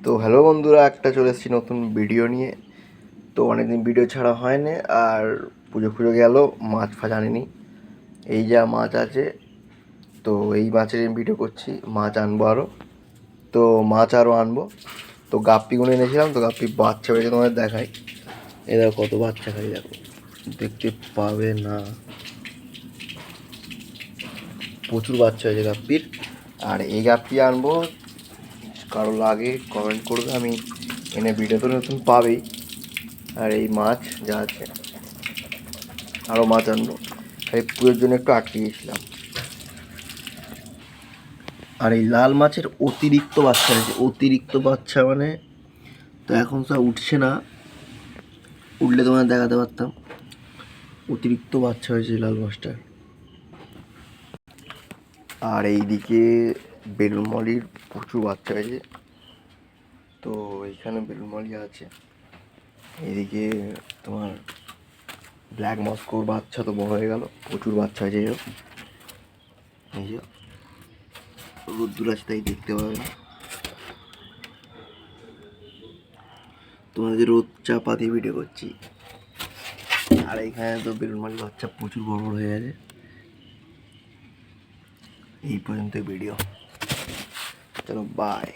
তো হ্যালো বন্ধুরা, একটা চলে এসেছি নতুন ভিডিও নিয়ে। তো অনেকদিন ভিডিও ছাড়া হয়নি, আর পুজো গেল, মাছ ফাছ আনিনি। এই যা মাছ আছে, তো এই মাছের আমি ভিডিও করছি। মাছ আনবো আরও, তো মাছ আরও আনবো। তো গাপ্পিগুলো এনেছিলাম, তো গাপ্পি বাচ্চা হয়েছে, তোমাদের দেখাই। এ দেখো কত বাচ্চা, খাই দেখো, দেখতে পাবে না, প্রচুর বাচ্চা হয়েছে গাপ্পির। আর এই গাপ্পি আনবো, কারো লাগে কমেন্ট করবে, আমি এনে ভিডিও তো নতুন পাবেই। আর এই মাছ যা আছে, আরও মাছ আনবো, খালি পুজোর জন্য একটু আটকে গেছিলাম। আর এই লাল মাছের অতিরিক্ত বাচ্চা হয়েছে, অতিরিক্ত বাচ্চা মানে, তো এখন সব উঠছে না, উঠলে তোমার দেখাতে পারতাম। অতিরিক্ত বাচ্চা হয়েছে লাল মাছটার। আর এইদিকে বেলুনমলির প্রচুর বাচ্চা হয়েছে, তো এইখানে বেলুনমলি আছে। এইদিকে তোমার ব্ল্যাক মস্কোর বাচ্চা তো বড় হয়ে গেল, প্রচুর বাচ্চা হয়েছে। এই যে রোদ্দুর আছে তাই দেখতে পাবে না, তোমাদের রোদ চাপা দিয়ে ভিডিও করছি। আর এইখানে তো বেলুনমালি বাচ্চা প্রচুর বড় হয়ে গেছে। এই পর্যন্ত ভিডিও, চলো বাই।